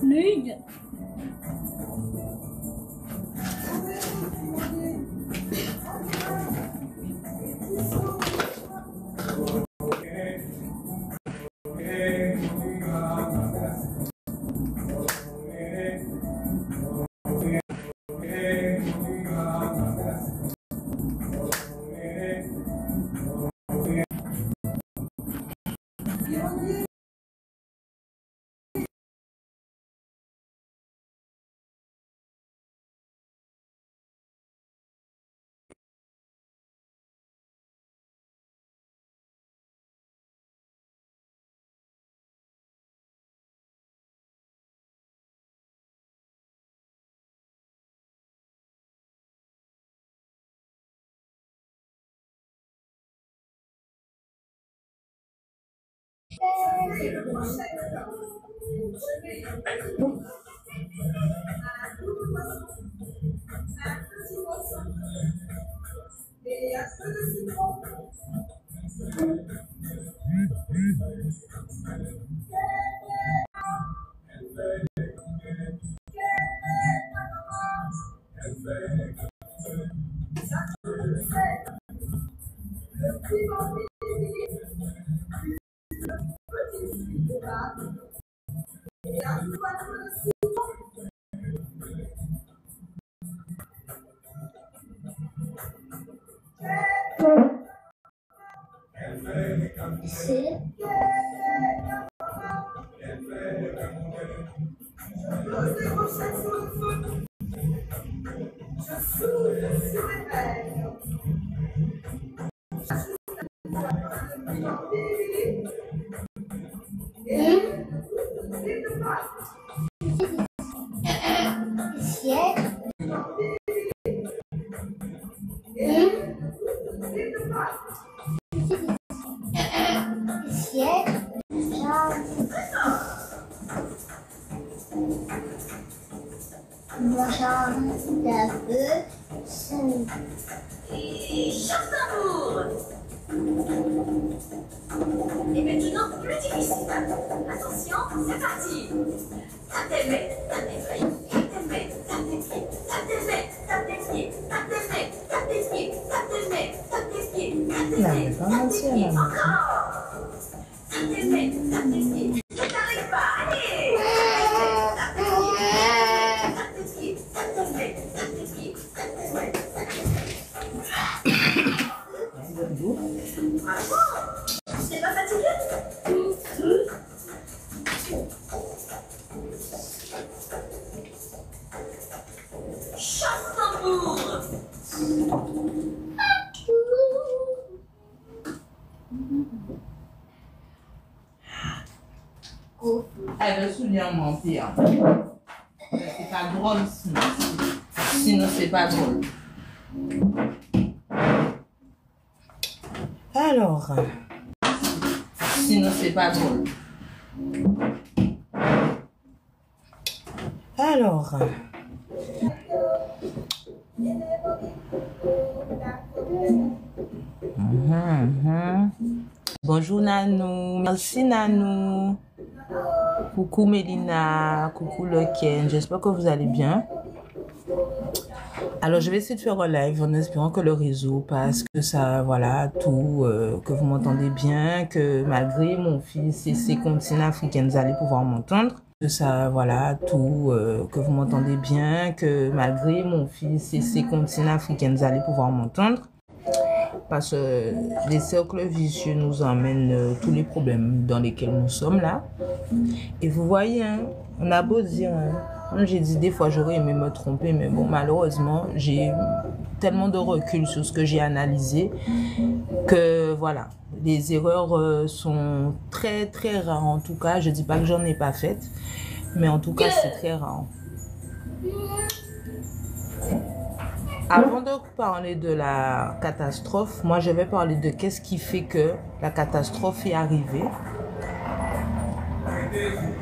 Nude. Et maintenant, plus difficile. Attention, c'est parti. Tape tes mains, tape tes pieds, tape tes mains, tape tes pieds, tape tes mains, tape tes pieds, tape tes mains, tape tes pieds, tape tes mains, tape tes pieds, tape tes pieds, tape tes pieds, encore. Tape tes mains, tape tes pieds. Tu n'arrives pas, allez. Tape tes pieds, tape tes pieds, tape tes mains, tape tes pieds, tape tes mains, tape tes pieds. Bravo. C'est pas fatigué? Chasse-tambour. Elle veut souvenir mentir. C'est pas drôle sinon. Sinon c'est pas drôle. Alors. Sinon c'est pas drôle. Alors. Bonjour Nanou. Merci Nanou. Coucou Mélina. Coucou Loken. J'espère que vous allez bien. Alors je vais essayer de faire un live en espérant que le réseau passe, que ça, voilà, tout, que vous m'entendez bien, que malgré mon fils et ses comptines africaines, vous allez pouvoir m'entendre. Que ça, voilà, tout, que vous m'entendez bien, que malgré mon fils et ses comptines africaines, vous allez pouvoir m'entendre. Parce que les cercles vicieux nous emmènent tous les problèmes dans lesquels nous sommes là. Et vous voyez, hein, on a beau dire, hein, Comme j'ai dit, des fois, j'aurais aimé me tromper, mais bon, malheureusement, j'ai tellement de recul sur ce que j'ai analysé que, voilà, les erreurs sont très, très rares en tout cas. Je dis pas que j'en ai pas faites, mais en tout cas, c'est très rare. Avant de parler de la catastrophe, moi, je vais parler de qu'est-ce qui fait que la catastrophe est arrivée.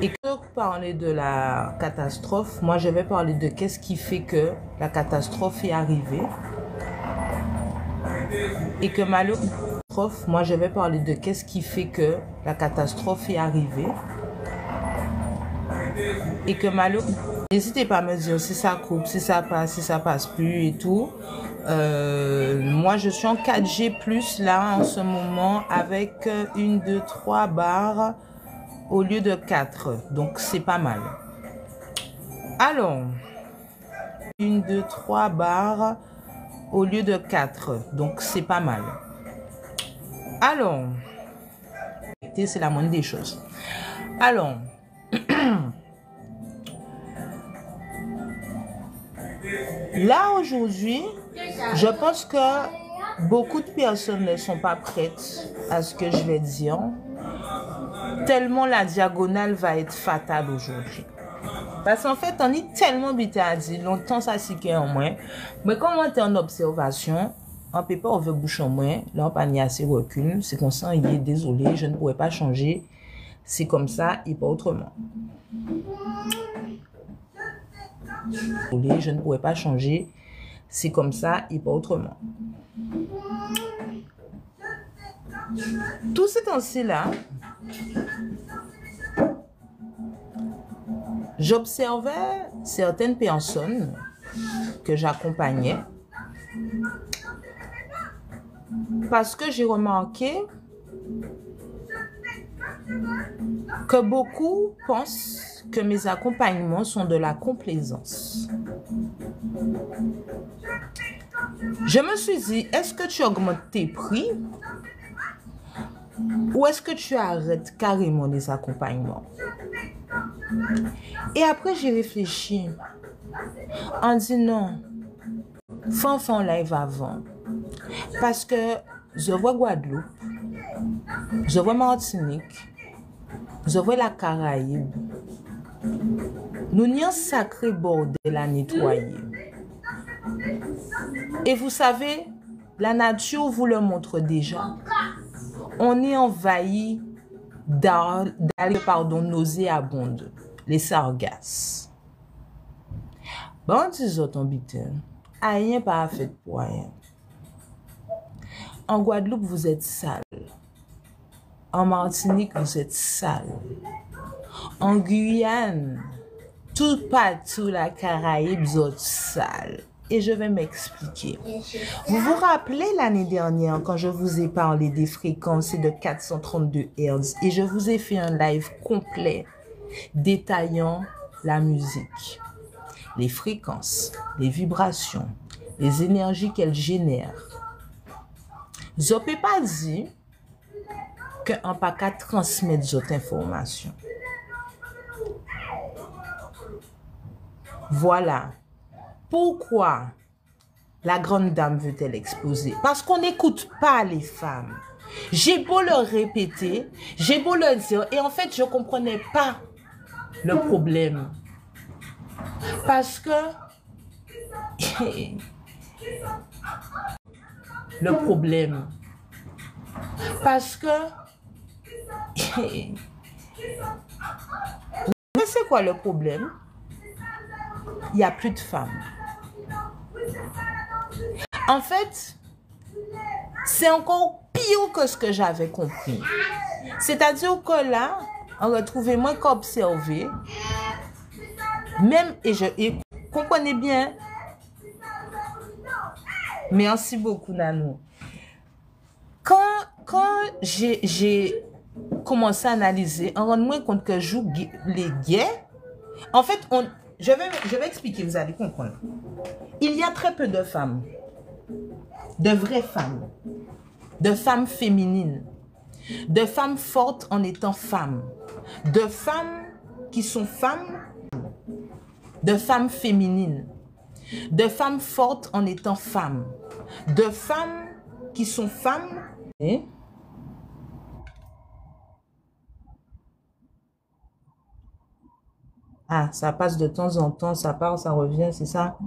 Et quand parler de la catastrophe, moi je vais parler de qu'est-ce qui fait que la catastrophe est arrivée. Et que malheureusement, moi je vais parler de qu'est-ce qui fait que la catastrophe est arrivée. Et que malheureusement, n'hésitez pas à me dire si ça coupe, si ça passe plus et tout. Moi je suis en 4G+ là en ce moment avec 1, 2, 3 barres au lieu de 4, donc c'est pas mal. Alors, 1, 2, 3 barres au lieu de 4, donc c'est pas mal. Alors, c'est la moindre des choses. Alors, là aujourd'hui, je pense que beaucoup de personnes ne sont pas prêtes à ce que je vais dire. Tellement la diagonale va être fatale aujourd'hui. Parce qu'en fait, on est tellement vite à dire, longtemps ça c'est qu'il y a en moins. Mais quand on est en observation, on ne peut pas ouvrir bouche en moins. Là, on pas ni assez recul. C'est qu'on sent, il est désolé, je ne pourrais pas changer. C'est comme ça et pas autrement. Désolé, je ne pourrais pas changer. C'est comme ça et pas autrement. Tout ce temps-ci là, j'observais certaines personnes que j'accompagnais parce que j'ai remarqué que beaucoup pensent que mes accompagnements sont de la complaisance. Je me suis dit, est-ce que tu augmentes tes prix ou est-ce que tu arrêtes carrément les accompagnements? Et après, j'ai réfléchi. On dit non. Faut faire un live avant. Parce que je vois Guadeloupe, je vois Martinique, je vois la Caraïbe. Nous n'y a un sacré bordel à nettoyer. Et vous savez, la nature vous le montre déjà. On est envahi nauséabondes, les sargasses. Bon, dis autres bitin, rien pas fait pour rien. En Guadeloupe, vous êtes sale. En Martinique, vous êtes sale. En Guyane, tout partout la Caraïbe, vous êtes sale. Et je vais m'expliquer. Vous vous rappelez l'année dernière quand je vous ai parlé des fréquences de 432 Hz et je vous ai fait un live complet détaillant la musique, les fréquences, les vibrations, les énergies qu'elle génère. Je ne peux pas dire qu'on ne peut pas transmettre cette information. Voilà. Pourquoi la grande dame veut-elle exploser? Parce qu'on n'écoute pas les femmes. J'ai beau leur répéter, j'ai beau leur dire, et en fait, je ne comprenais pas le problème. Parce que... le problème. Parce que... mais c'est quoi le problème? Il n'y a plus de femmes. En fait, c'est encore pire que ce que j'avais compris. C'est-à-dire que là, on retrouvait moins qu'observer. Même, et comprenez bien. Merci beaucoup, Nanou. Quand j'ai commencé à analyser, on rend moins compte que je joue les gays. En fait, je vais expliquer, vous allez comprendre. Il y a très peu de femmes, de vraies femmes, de femmes féminines, de femmes fortes en étant femmes, de femmes qui sont femmes. de femmes féminines, de femmes fortes en étant femmes, de femmes qui sont femmes. Ah, ça passe de temps en temps, ça part, ça revient, c'est ça?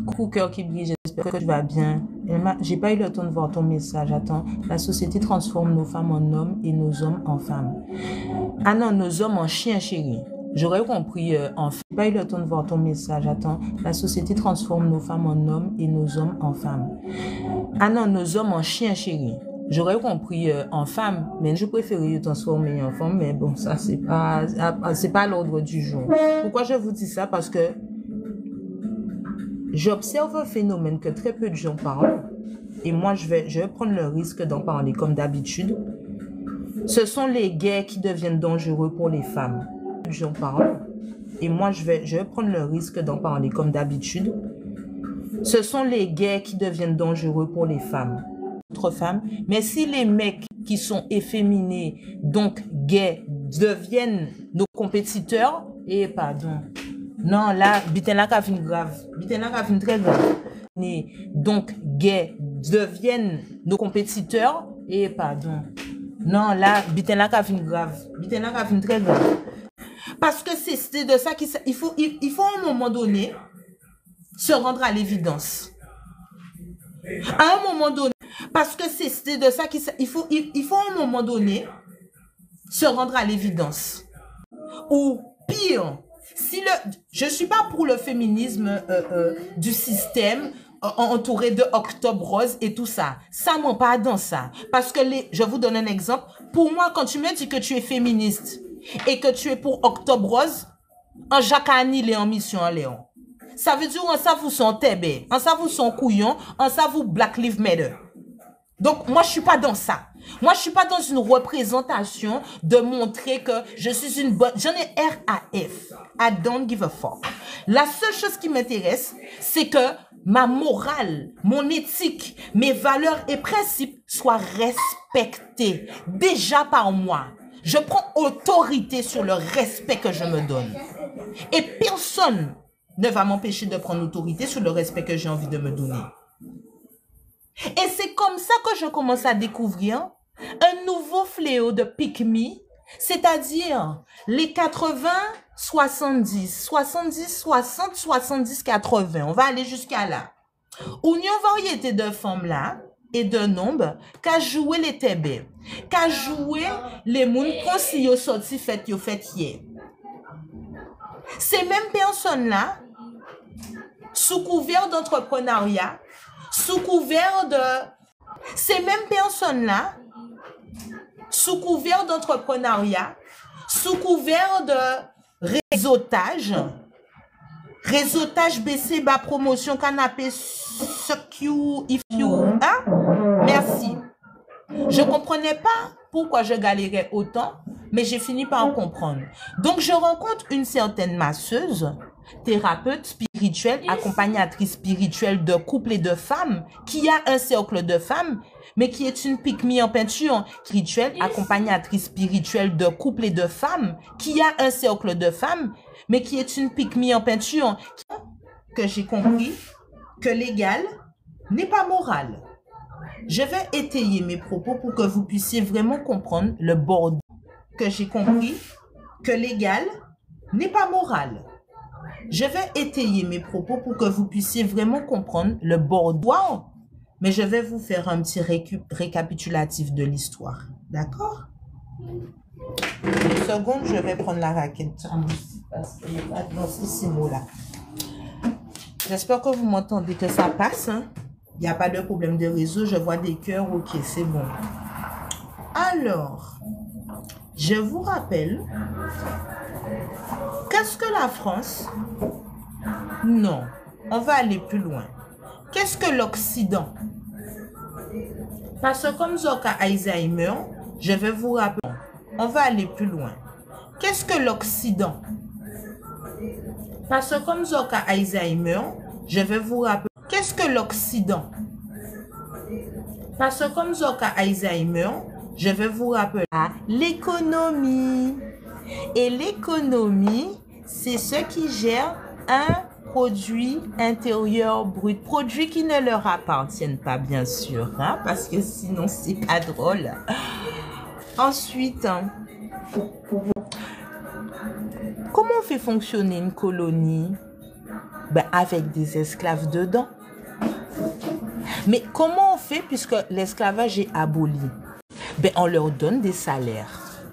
Coucou cœur qui brille, j'espère que tu vas bien. J'ai pas eu le temps de voir ton message. Attends, la société transforme nos femmes en hommes et nos hommes en femmes. Ah non, nos hommes en chiens, chérie. J'aurais compris en fait. J'ai pas eu le temps de voir ton message. Attends, la société transforme nos femmes en hommes et nos hommes en femmes. Ah non, nos hommes en chiens, chérie. J'aurais compris en femme, mais je préférais transformer en femme, mais bon, ça, c'est pas l'ordre du jour. Pourquoi je vous dis ça? Parce que j'observe un phénomène que très peu de gens parlent, et moi, je vais prendre le risque d'en parler comme d'habitude. Ce sont les gays qui deviennent dangereux pour les femmes. J'en parle, et moi, je vais prendre le risque d'en parler comme d'habitude. Ce sont les gays qui deviennent dangereux pour les femmes. Femmes, mais si les mecs qui sont efféminés, donc gays, deviennent nos compétiteurs, et pardon, non là, biten la kafine grave, biten la kafine très grave, donc gays deviennent nos compétiteurs, et pardon, non là, biten la kafine grave, biten la kafine très grave, parce que c'est de ça qu'il faut à un moment donné se rendre à l'évidence. À un moment donné, parce que c'est de ça qu'il faut à un moment donné se rendre à l'évidence. Ou pire, je suis pas pour le féminisme du système entouré de Octobre Rose et tout ça. Ça m'en pas dans ça. Parce que je vous donne un exemple. Pour moi, quand tu me dis que tu es féministe et que tu es pour Octobre Rose, en Jacques Anil et en Mission en Léon. Ça veut dire en ça vous sont tébé, en ça vous sont couillons, en ça vous Black Lives Matter. Donc, moi, je suis pas dans ça. Moi, je suis pas dans une représentation de montrer que je suis une bonne... J'en ai RAF. I don't give a fuck. La seule chose qui m'intéresse, c'est que ma morale, mon éthique, mes valeurs et principes soient respectés. Déjà par moi. Je prends autorité sur le respect que je me donne. Et personne ne va m'empêcher de prendre autorité sur le respect que j'ai envie de me donner. Et c'est comme ça que je commence à découvrir un nouveau fléau de pick me, c'est-à-dire les 80, 70, 70, 60, 70, 80. On va aller jusqu'à là. Où il y a une variété de femmes là et de nombres qu'a joué les tébés, qu'a joué les mouns qu'on si yo sorti fait hier. Ces mêmes personnes-là, sous couvert d'entrepreneuriat, sous couvert de... Ces mêmes personnes-là, sous couvert d'entrepreneuriat, sous couvert de réseautage BC, bas promotion, canapé, suck you, if you, hein? Merci. Je comprenais pas pourquoi je galérais autant, mais j'ai fini par en comprendre. Donc, je rencontre une certaine masseuse, thérapeute spirituelle, accompagnatrice spirituelle de couples et de femmes, qui a un cercle de femmes, mais qui est une pique-me en peinture, spirituelle, accompagnatrice spirituelle de couples et de femmes, qui a un cercle de femmes, mais qui est une pique-me en peinture, que j'ai compris que l'égal n'est pas moral. Je vais étayer mes propos pour que vous puissiez vraiment comprendre le bordel. Que j'ai compris que l'égal n'est pas moral. Je vais étayer mes propos pour que vous puissiez vraiment comprendre le bordel. Mais je vais vous faire un petit récapitulatif de l'histoire. D'accord? Une seconde, je vais prendre la raquette. Dans ces 6 mots-là. J'espère que vous m'entendez, que ça passe. Hein? Il n'y a pas de problème de réseau. Je vois des cœurs. Ok, c'est bon. Alors, je vous rappelle, qu'est-ce que la France? Non, on va aller plus loin. Qu'est-ce que l'Occident? Parce que comme Zoka Alzheimer, je vais vous rappeler, on va aller plus loin. Qu'est-ce que l'Occident? Parce que comme Zoka Alzheimer, je vais vous rappeler, qu'est-ce que l'Occident? Parce que comme Zoka Alzheimer, je vais vous rappeler l'économie. Et l'économie, c'est ceux qui gèrent un produit intérieur brut, produits qui ne leur appartiennent pas, bien sûr, hein, parce que sinon c'est pas drôle. Ensuite, comment on fait fonctionner une colonie? Ben, avec des esclaves dedans. Mais comment on fait puisque l'esclavage est aboli? Ben, on leur donne des salaires.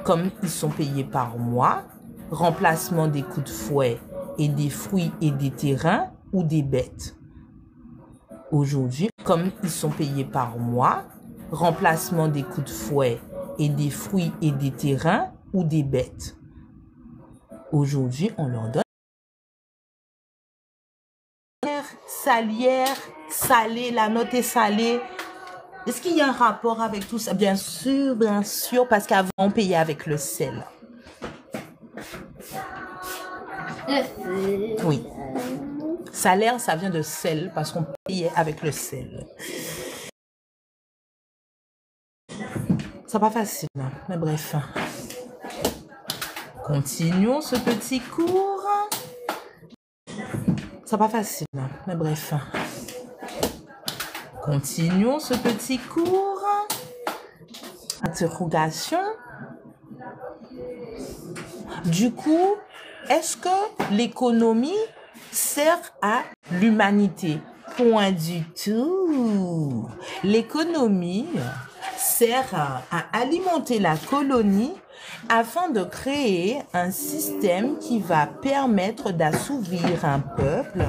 Comme ils sont payés par mois, remplacement des coups de fouet et des fruits et des terrains ou des bêtes. Aujourd'hui, comme ils sont payés par mois, remplacement des coups de fouet et des fruits et des terrains ou des bêtes. Aujourd'hui, on leur donne salière, salée, la note est salée. Est-ce qu'il y a un rapport avec tout ça? Bien sûr, parce qu'avant, on payait avec le sel. Oui. Salaire, ça vient de sel, parce qu'on payait avec le sel. C'est pas facile, hein, mais bref. Continuons ce petit cours. C'est pas facile, hein, mais bref. Continuons ce petit cours. Interrogation. Du coup, est-ce que l'économie sert à l'humanité? Point du tout. L'économie sert à alimenter la colonie afin de créer un système qui va permettre d'assouvir un peuple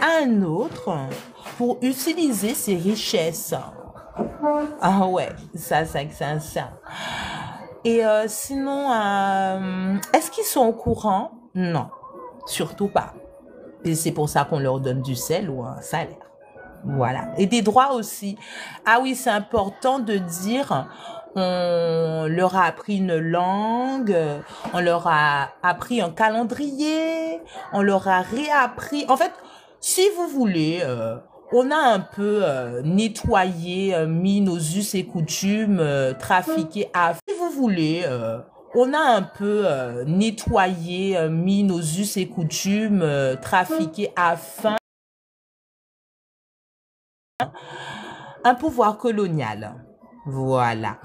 à un autre pour utiliser ses richesses. Ah ouais, ça. Et sinon, est-ce qu'ils sont au courant? Non, surtout pas. Et c'est pour ça qu'on leur donne du sel ou un salaire. Voilà. Et des droits aussi. Ah oui, c'est important de dire, on leur a appris une langue, on leur a appris un calendrier, on leur a réappris. En fait, si vous voulez, on a un peu nettoyé, mis nos us et coutumes, trafiqué à... Si vous voulez, on a un peu nettoyé, mis nos us et coutumes, trafiqué afin un pouvoir colonial. Voilà.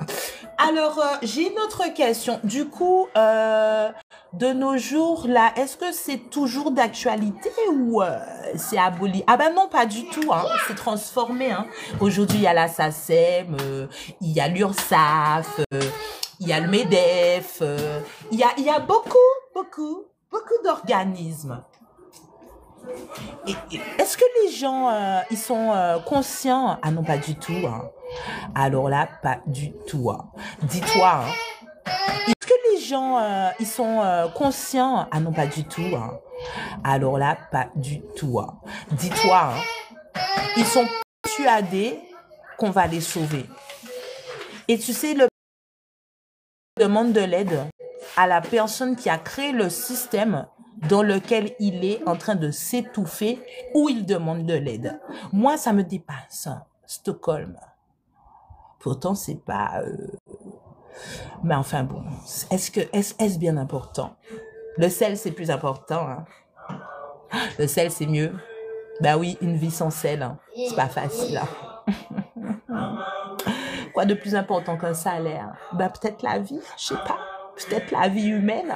Alors, j'ai une autre question. Du coup, de nos jours, là, est-ce que c'est toujours d'actualité ou c'est aboli? Ah ben non, pas du tout. Hein. C'est transformé. Hein. Aujourd'hui, il y a la SACEM, il y a l'URSSAF, il y a le MEDEF, il y a beaucoup d'organismes. Est-ce que les gens, ils sont conscients? Ah non, pas du tout. Hein. Alors là, pas du tout. Hein. Dis-toi. Hein. Est-ce que les gens, ils sont conscients? Ah non, pas du tout. Hein. Alors là, pas du tout. Hein. Dis-toi. Hein. Ils sont persuadés qu'on va les sauver. Et tu sais, le demande de l'aide à la personne qui a créé le système dans lequel il est en train de s'étouffer ou il demande de l'aide. Moi, ça me dépasse. Stockholm. Pourtant, c'est pas... Mais enfin bon, est-ce bien important? Le sel, c'est plus important. Hein? Le sel, c'est mieux. Ben oui, une vie sans sel, hein. C'est pas facile. Hein? Quoi de plus important qu'un salaire? Ben peut-être la vie, je sais pas. Peut-être la vie humaine.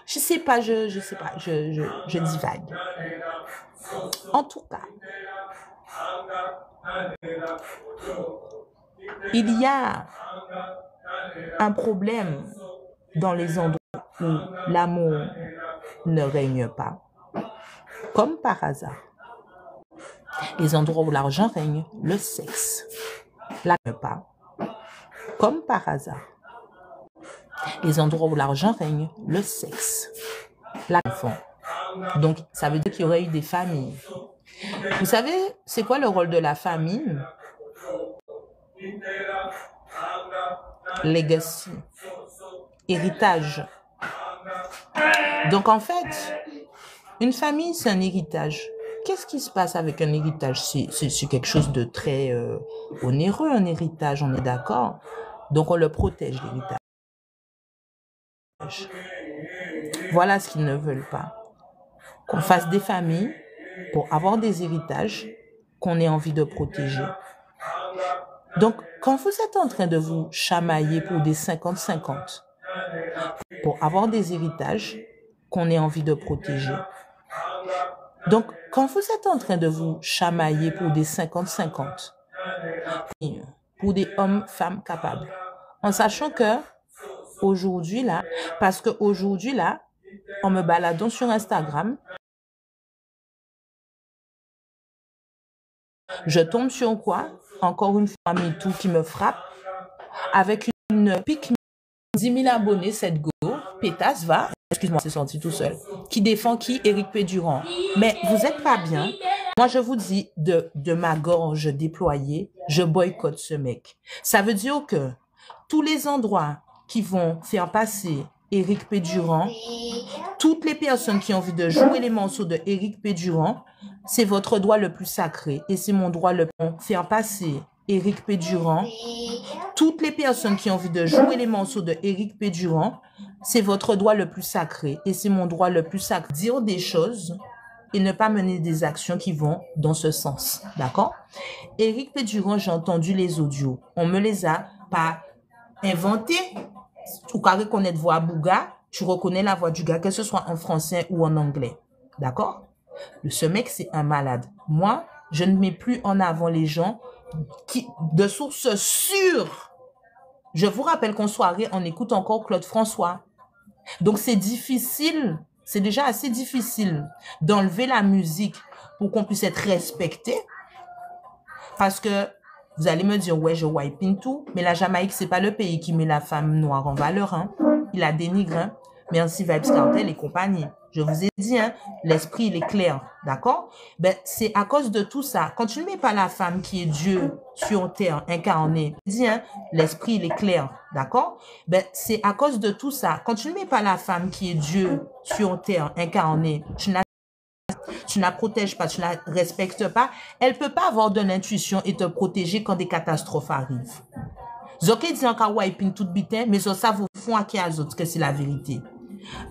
Je sais pas, je sais pas, je divague. En tout cas, il y a un problème dans les endroits où l'amour ne règne pas. Comme par hasard. Les endroits où l'argent règne, le sexe ne règne pas. Comme par hasard. Les endroits où l'argent règne, le sexe, l'enfant. Donc, ça veut dire qu'il y aurait eu des familles. Vous savez, c'est quoi le rôle de la famille? Legacy. Héritage. Donc, en fait, une famille, c'est un héritage. Qu'est-ce qui se passe avec un héritage? C'est quelque chose de très onéreux, un héritage, on est d'accord? Donc, on le protège, l'héritage. Voilà ce qu'ils ne veulent pas. Qu'on fasse des familles pour avoir des héritages qu'on ait envie de protéger. Donc, quand vous êtes en train de vous chamailler pour des 50-50, pour avoir des héritages qu'on ait envie de protéger. Donc, quand vous êtes en train de vous chamailler pour des 50-50, pour des hommes, femmes capables, en sachant que aujourd'hui là, parce que aujourd'hui là, en me baladant sur Instagram, je tombe sur quoi? Encore une fois, MeToo qui me frappe avec une pique 10 000 abonnés, cette go, pétasse va, excuse-moi, c'est sorti tout seul, qui défend qui? Éric Pédurand. Mais vous n'êtes pas bien. Moi, je vous dis, de ma gorge déployée, je boycotte ce mec. Ça veut dire que tous les endroits qui vont faire passer Éric Pédurand, toutes les personnes qui ont envie de jouer les morceaux de Éric Pédurand, c'est votre droit le plus sacré et c'est mon droit le plus faire passer Éric Pédurand. Toutes les personnes qui ont envie de jouer les morceaux de Éric Pédurand, c'est votre droit le plus sacré et c'est mon droit le plus sacré. Dire des choses et ne pas mener des actions qui vont dans ce sens. D'accord? Éric Pédurand, j'ai entendu les audios. On me les a pas inventés. Tu peux reconnaître voix Bouga, tu reconnais la voix du gars, que ce soit en français ou en anglais. D'accord? Ce mec, c'est un malade. Moi, je ne mets plus en avant les gens qui, de sources sûres. Je vous rappelle qu'en soirée, on écoute encore Claude François. Donc, c'est difficile, c'est déjà assez difficile d'enlever la musique pour qu'on puisse être respecté. Parce que vous allez me dire, ouais, je wipe in tout, mais la Jamaïque, c'est pas le pays qui met la femme noire en valeur. Hein. Il la dénigre. Hein. Merci Vibes Cartel et compagnie. Je vous ai dit, hein, l'esprit, il est clair. D'accord? Ben, c'est à cause de tout ça. Quand tu ne mets pas la femme qui est Dieu sur terre incarné, dis, hein, l'esprit, il est clair. D'accord? Ben, c'est à cause de tout ça. Quand tu ne mets pas la femme qui est Dieu sur terre incarné, tu ne la protèges pas, tu ne la respectes pas, elle peut pas avoir de l'intuition et te protéger quand des catastrophes arrivent. Zoké dit encore wiping tout bitin, mais ça vous font à qui à autres que c'est la vérité.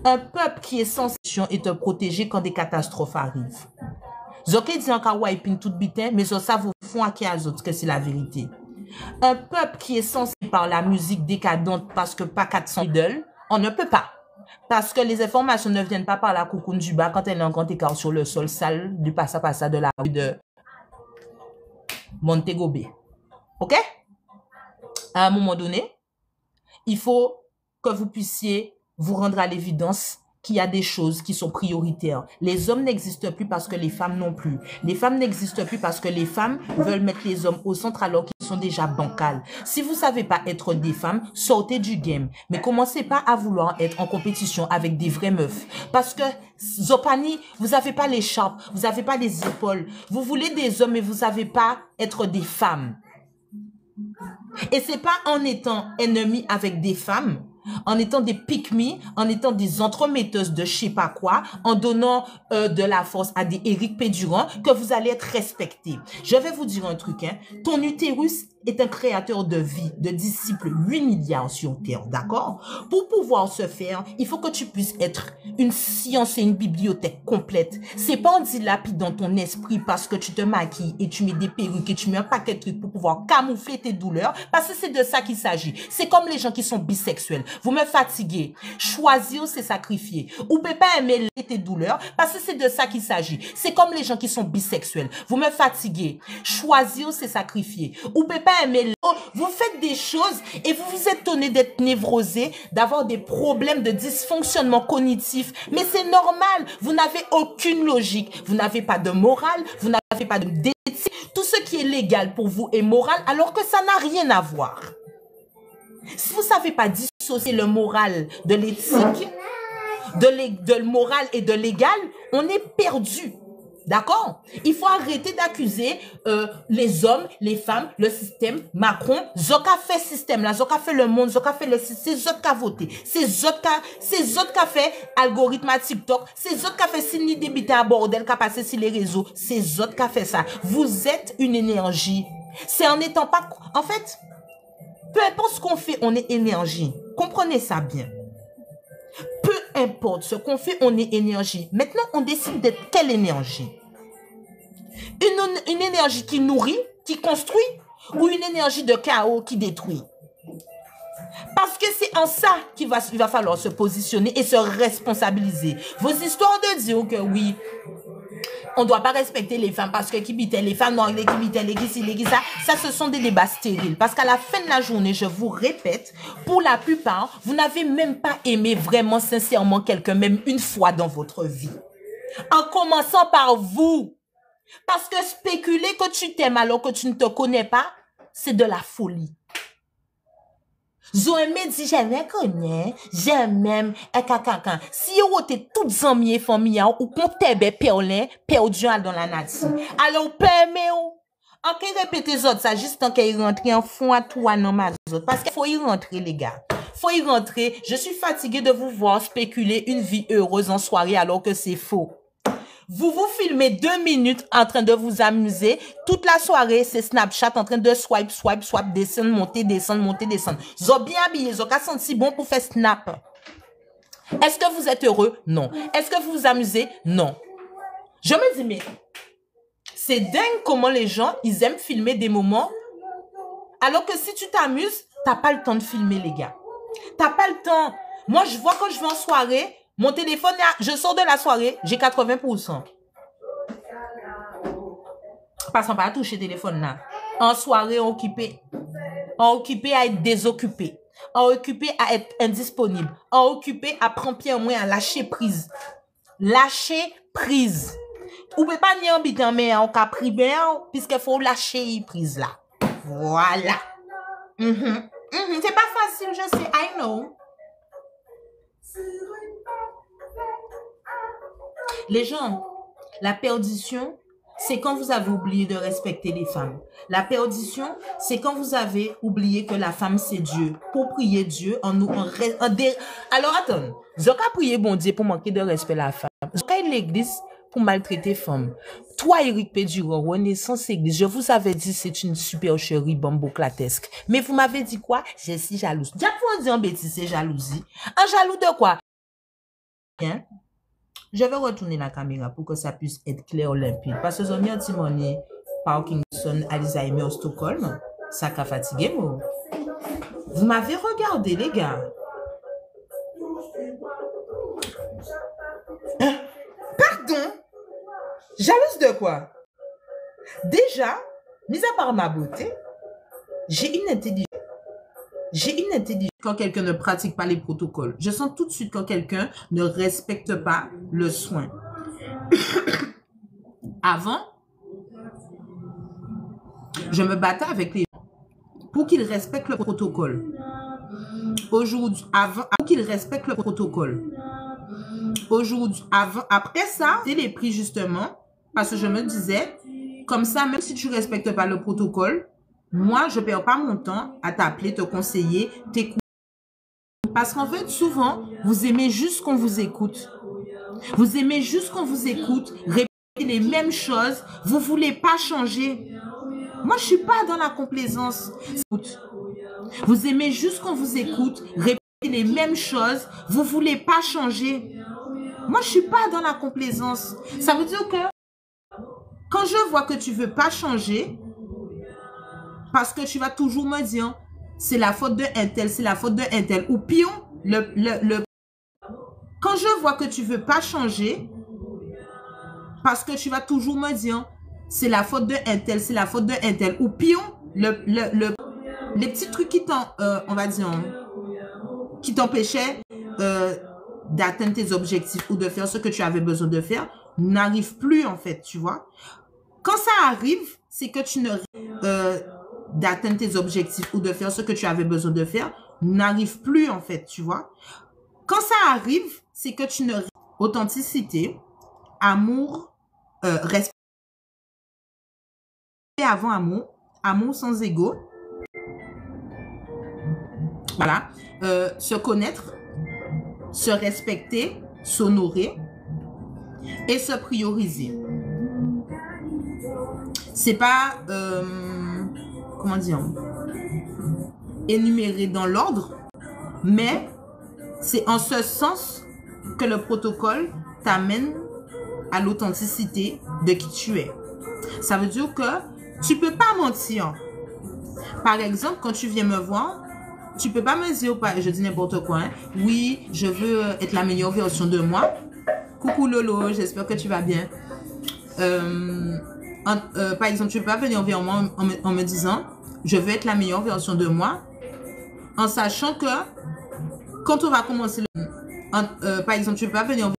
Un peuple qui est censé et te protéger quand des catastrophes arrivent. Zoké dit encore wiping tout bitin, mais ça vous font à qui à autres que c'est la vérité. Un peuple qui est censé par la musique décadente parce que pas 400 idoles, on ne peut pas. Parce que les informations ne viennent pas par la coucoune du bas quand elle est en grand écart sur le sol sale du passa-passa de la rue de Montego Bay. OK? À un moment donné, il faut que vous puissiez vous rendre à l'évidence qu'il y a des choses qui sont prioritaires. Les hommes n'existent plus parce que les femmes non plus. Les femmes n'existent plus parce que les femmes veulent mettre les hommes au centre alors qu'ils sont déjà bancals. Si vous savez pas être des femmes, sortez du game. Mais commencez pas à vouloir être en compétition avec des vraies meufs. Parce que, Zopani, vous n'avez pas l'écharpe, vous n'avez pas les épaules. Vous voulez des hommes mais vous savez pas être des femmes. Et c'est pas en étant ennemi avec des femmes, en étant des pick-me, en étant des entremetteuses de je sais pas quoi, en donnant de la force à des Éric Pédurand que vous allez être respecté. Je vais vous dire un truc, hein. Ton utérus est un créateur de vie, de disciples, 8 milliards sur Terre, d'accord? Pour pouvoir se faire, il faut que tu puisses être une science et une bibliothèque complète. C'est pas en dilapidant ton esprit parce que tu te maquilles et tu mets des perruques et tu mets un paquet de trucs pour pouvoir camoufler tes douleurs, parce que c'est de ça qu'il s'agit. C'est comme les gens qui sont bisexuels. Vous me fatiguez. Choisir, c'est sacrifier. Ou peut pas aimer tes douleurs, parce que c'est de ça qu'il s'agit. C'est comme les gens qui sont bisexuels. Vous me fatiguez. Choisir, c'est sacrifier. Ou peut pas aimer. Vous faites des choses et vous vous étonnez d'être névrosé, d'avoir des problèmes de dysfonctionnement cognitif. Mais c'est normal. Vous n'avez aucune logique. Vous n'avez pas de morale. Vous n'avez pas d'éthique. Tout ce qui est légal pour vous est moral, alors que ça n'a rien à voir. Si vous ne savez pas dissocier le moral de l'éthique, de moral et de légal, on est perdu. D'accord? Il faut arrêter d'accuser les hommes, les femmes, le système, Macron. Zoka fait système là, Zoka fait le monde, Zoka fait le système, c'est Zoka voté. C'est Zoka fait algorithme à TikTok, c'est Zoka fait Sydney débité à bordel, qui a passé sur les réseaux, c'est Zoka fait ça. Vous êtes une énergie. C'est en n'étant pas... En fait, peu importe ce qu'on fait, on est énergie. Comprenez ça bien. Peu importe ce qu'on fait, on est énergie. Maintenant, on décide d'être quelle énergie? Une énergie qui nourrit, qui construit, ou une énergie de chaos qui détruit? Parce que c'est en ça qu'il va falloir se positionner et se responsabiliser. Vos histoires de dire que oui, on ne doit pas respecter les femmes parce que qui bitait les femmes noires, qui bitait les qui ça, ce sont des débats stériles. Parce qu'à la fin de la journée, je vous répète, pour la plupart, vous n'avez même pas aimé vraiment sincèrement quelqu'un, même une fois dans votre vie. En commençant par vous. Parce que spéculer que tu t'aimes alors que tu ne te connais pas, c'est de la folie. Zoé dit, j'aime connaître, j'aime même, si vous êtes toutes amies et familles, ou qu'on t'aime perdu dans la nature. Alors, permettez-vous. En qu'il répète ça, juste tant qu'il rentre en fond à toi, non, ma autres. Parce qu'il faut y rentrer, les gars. Faut y rentrer. Je suis fatiguée de vous voir spéculer une vie heureuse en soirée alors que c'est faux. Vous filmez 2 minutes en train de vous amuser. Toute la soirée, c'est Snapchat en train de swipe, descendre, monter, descendre, monter, descendre. Vous êtes bien habillés, vous êtes senti bon pour faire snap. Est-ce que vous êtes heureux? Non. Est-ce que vous vous amusez? Non. Je me dis, mais c'est dingue comment les gens, ils aiment filmer des moments. Alors que si tu t'amuses, t'as pas le temps de filmer, les gars. T'as pas le temps. Moi, je vois quand je vais en soirée, mon téléphone, je sors de la soirée, j'ai 80%. Passons pas à toucher le téléphone là. En soirée, occupé. Occupé à être désoccupé. Occupé à être indisponible. Occupé à prendre pied en moins, à lâcher prise. Lâcher prise. Ou peut pas ni en bitan, mais en cas privé, puisqu'il faut lâcher prise là. Voilà. C'est pas facile, je sais, I know. Les gens, la perdition, c'est quand vous avez oublié de respecter les femmes. La perdition, c'est quand vous avez oublié que la femme, c'est Dieu. Pour prier Dieu, alors, attends. Vous avez prié bon Dieu pour manquer de respect à la femme. Vous avez l'église pour maltraiter femme. Toi, Eric Péduron, Renaissance Église, je vous avais dit c'est une supercherie bamboclatesque. Mais vous m'avez dit quoi? Je suis jalouse. Déjà, pour dire en bêtise, c'est jalousie. Un jaloux de quoi? Hein? Je vais retourner la caméra pour que ça puisse être clair limpide. Parce que j'ai mis un petit monnaie Parkinson, Alzheimer, Stockholm. Ça a fatigué, moi. Vous m'avez regardé, les gars. Pardon? Jalouse de quoi? Déjà, mis à part ma beauté, j'ai une intelligence. Quand quelqu'un ne pratique pas les protocoles. Je sens tout de suite quand quelqu'un ne respecte pas le soin. Avant, je me battais avec les gens pour qu'ils respectent le protocole. Aujourd'hui, pour qu'ils respectent le protocole. Aujourd'hui, après ça, c'est les prix justement, parce que je me disais, comme ça, même si tu ne respectes pas le protocole, moi, je ne perds pas mon temps à t'appeler, te conseiller, t'écouter. Parce qu'en fait, souvent, vous aimez juste qu'on vous écoute. Vous aimez juste qu'on vous écoute, répéter les mêmes choses. Vous ne voulez pas changer. Moi, je ne suis pas dans la complaisance. Vous aimez juste qu'on vous écoute, répéter les mêmes choses. Vous ne voulez pas changer. Moi, je ne suis pas dans la complaisance. Ça veut dire que quand je vois que tu ne veux pas changer, parce que tu vas toujours me dire, c'est la faute de un tel, c'est la faute de un tel. Ou pire, quand je vois que tu ne veux pas changer, parce que tu vas toujours me dire, c'est la faute de un tel, c'est la faute de un tel. Ou pire, les petits trucs qui t'empêchaient d'atteindre tes objectifs ou de faire ce que tu avais besoin de faire, n'arrivent plus en fait, tu vois. Quand ça arrive, c'est que tu ne... d'atteindre tes objectifs ou de faire ce que tu avais besoin de faire, n'arrive plus en fait, tu vois. Quand ça arrive, c'est que tu ne... Authenticité, amour, respect avant amour, amour sans ego, voilà, se connaître, se respecter, s'honorer et se prioriser. C'est pas... comment dire, énuméré dans l'ordre, mais c'est en ce sens que le protocole t'amène à l'authenticité de qui tu es. Ça veut dire que tu peux pas mentir. Par exemple, quand tu viens me voir, tu peux pas me dire, je dis n'importe quoi, hein, oui, je veux être la meilleure version de moi. Coucou Lolo, j'espère que tu vas bien. Par exemple, tu peux pas venir vers moi en me disant, je veux être la meilleure version de moi, en sachant que quand on va commencer par exemple, tu peux pas venir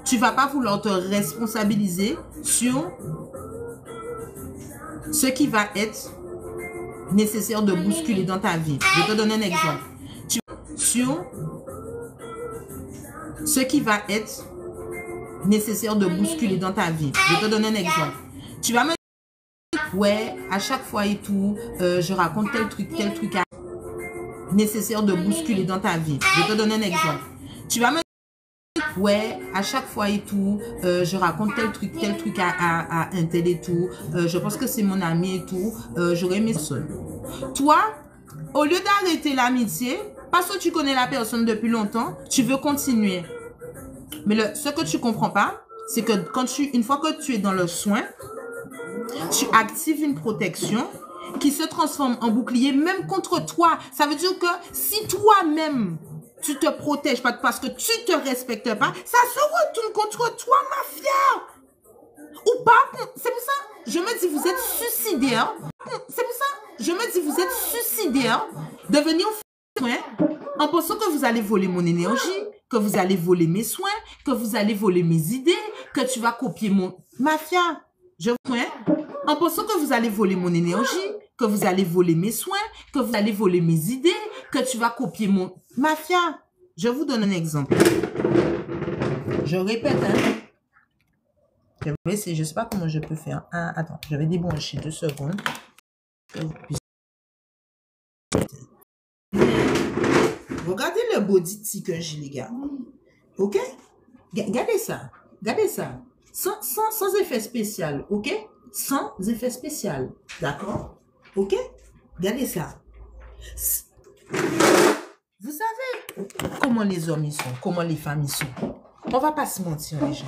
tu vas pas vouloir te responsabiliser sur ce qui va être nécessaire de bousculer dans ta vie. Je vais te donner un exemple. Sur ce qui va être nécessaire de bousculer dans ta vie. Je vais te donner un exemple. Tu vas me dire, ouais, à chaque fois et tout, je raconte tel truc nécessaire de bousculer dans ta vie. Je vais te donner un exemple. Tu vas me dire, ouais, à chaque fois et tout, je raconte tel truc à un tel et tout. Je pense que c'est mon ami et tout. J'aurais aimé seul. Toi, au lieu d'arrêter l'amitié, parce que tu connais la personne depuis longtemps, tu veux continuer. Mais ce que tu comprends pas, c'est que une fois que tu es dans le soin, tu actives une protection qui se transforme en bouclier même contre toi. Ça veut dire que si toi-même, tu te protèges pas parce que tu te respectes pas, ça se retourne contre toi, mafia. Ou pas. C'est pour ça, je me dis, vous êtes suicidaire. C'est pour ça, je me dis, vous êtes suicidaire de venir soin en pensant que vous allez voler mon énergie, que vous allez voler mes soins, que vous allez voler mes idées, que tu vas copier mon... Mafia, je vous en pensant que vous allez voler mon énergie, que vous allez voler mes soins, que vous allez voler mes idées, que tu vas copier mon... Mafia, je vous donne un exemple. Je répète, hein. Je vais essayer, je ne sais pas comment je peux faire. Ah, attends, je vais débrancher 2 secondes. Regardez le body que j'ai, les gars. Ok? Regardez ça. Regardez ça. Sans effet spécial. Ok? Sans effet spécial. D'accord? Ok? Regardez ça. Vous savez comment les hommes ils sont, comment les femmes ils sont. On va pas se mentir, les gens.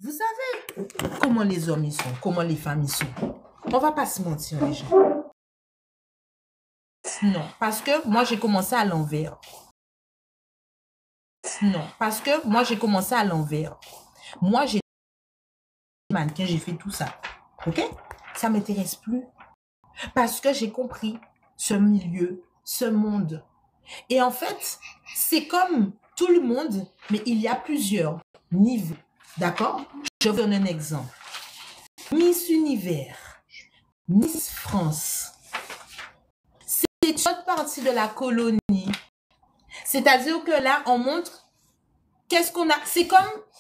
Vous savez comment les hommes ils sont, comment les femmes ils sont. On va pas se mentir, les gens. Non, parce que moi j'ai commencé à l'envers. Non, parce que moi j'ai commencé à l'envers. Moi j'ai mannequin, j'ai fait tout ça. Ok? Ça m'intéresse plus. Parce que j'ai compris ce milieu, ce monde. Et en fait, c'est comme tout le monde, mais il y a plusieurs niveaux. D'accord? Je vous donne un exemple. Miss Univers, Miss France. C'est une autre partie de la colonie. C'est-à-dire que là, on montre qu'est-ce qu'on a. C'est comme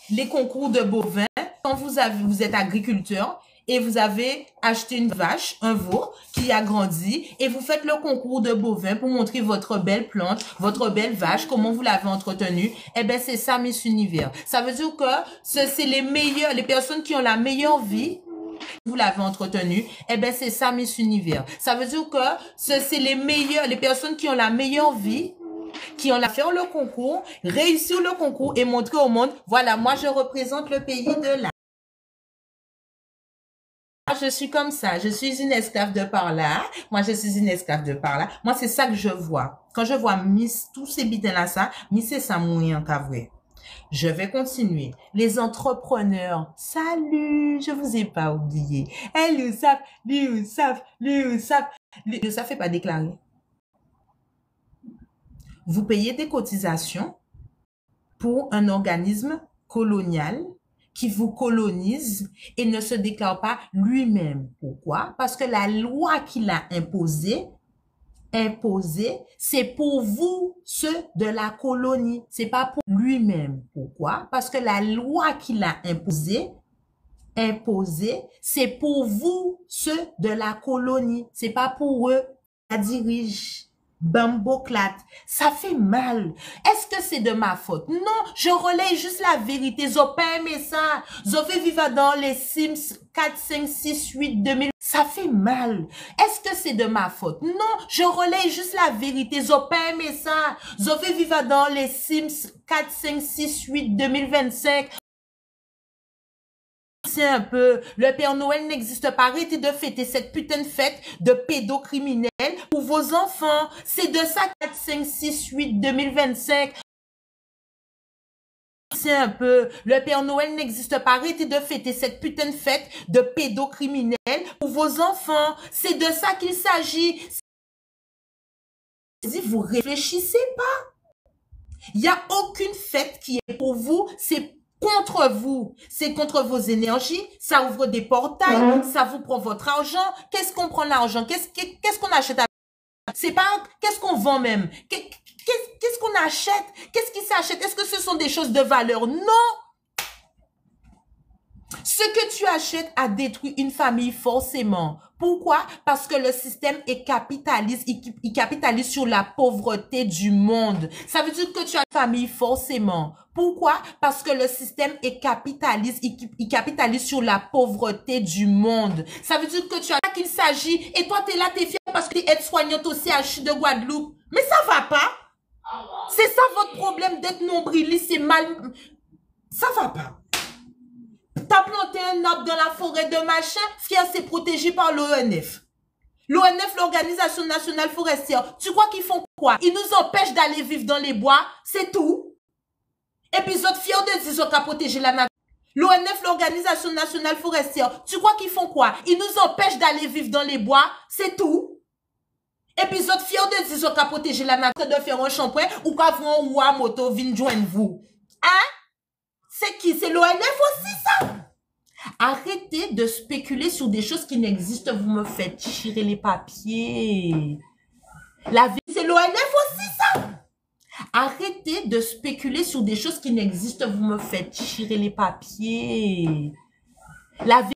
les concours de bovins. Quand vous êtes agriculteur et vous avez acheté une vache, un veau qui a grandi et vous faites le concours de bovins pour montrer votre belle plante, votre belle vache, comment vous l'avez entretenue. Eh bien, c'est ça, Miss Univers. Ça veut dire que c'est les personnes qui ont la meilleure vie. Vous l'avez entretenu, eh bien, c'est ça, Miss Univers. Ça veut dire que c'est les personnes qui ont la meilleure vie, qui ont fait le concours, réussir le concours et montrer au monde, voilà, moi, je représente le pays de là. Je suis comme ça, je suis une esclave de par là, moi, je suis une esclave de par là. Moi, c'est ça que je vois. Quand je vois Miss, tous ces bitins-là, ça, Miss, c'est ça, mourir en vrai. Je vais continuer. Les entrepreneurs, salut, je vous ai pas oublié. L'USAF, l'USAF n'est pas déclaré. Vous payez des cotisations pour un organisme colonial qui vous colonise et ne se déclare pas lui-même. Pourquoi? Parce que la loi qu'il a imposée, c'est pour vous, ceux de la colonie. C'est pas pour lui-même. Pourquoi? Parce que la loi qu'il a imposée, c'est pour vous, ceux de la colonie. C'est pas pour eux. La dirige. Bamboclate, ça fait mal. Est-ce que c'est de ma faute? Non, je relaye juste la vérité. J'ai pas aimé ça. J'ai vivre dans les Sims 4, 5, 6, 8, 2000. Ça fait mal. Est-ce que c'est de ma faute? Non, je relaye juste la vérité. J'ai pas aimé ça. J'ai vivre dans les Sims 4, 5, 6, 8, 2025. C'est un peu, le Père Noël n'existe pas. Arrêtez de fêter cette putain de fête de pédocriminels pour vos enfants. C'est de ça 4, 5, 6, 8, 2025. C'est un peu, le Père Noël n'existe pas. Arrêtez de fêter cette putain de fête de pédocriminels pour vos enfants. C'est de ça qu'il s'agit. Si vous réfléchissez pas, il n'y a aucune fête qui est pour vous, c'est contre vous, c'est contre vos énergies, ça ouvre des portails, ça vous prend votre argent. Qu'est-ce qu'on prend l'argent? Qu'est-ce qu'on achète? C'est pas, qu'est-ce qu'on vend même? Qu'est-ce qu'on achète? Qu'est-ce qui s'achète? Est-ce que ce sont des choses de valeur? Non! Ce que tu achètes a détruit une famille forcément. Pourquoi? Parce que le système est capitaliste, il capitalise sur la pauvreté du monde. Ça veut dire que tu as une famille forcément. Pourquoi? Parce que le système est capitaliste, il capitalise sur la pauvreté du monde. Ça veut dire que tu as qu'il s'agit, et toi t'es là, t'es fier parce que tu es aide-soignante au CHU de Guadeloupe. Mais ça va pas. C'est ça votre problème d'être nombriliste, c'est mal. Ça va pas. T'as planté un arbre dans la forêt de machin, fier c'est protégé par l'ONF. L'ONF, l'Organisation Nationale Forestière, tu crois qu'ils font quoi? Ils nous empêchent d'aller vivre dans les bois, c'est tout. Et puis ils sont fiers de dire qu'ils ont protégé la nature. L'ONF, l'Organisation Nationale Forestière, tu crois qu'ils font quoi? Ils nous empêchent d'aller vivre dans les bois, c'est tout. Et puis ils sont fiers de dire qu'ils ont protégé la nature, de faire un shampoing ou qu'à faire un ou à moto, vienne joindre vous. Hein? C'est qui? C'est l'ONF aussi, ça? Arrêtez de spéculer sur des choses qui n'existent. Vous me faites tirer les papiers. La vie, c'est l'ONF aussi, ça? Arrêtez de spéculer sur des choses qui n'existent. Vous me faites tirer les papiers. La vie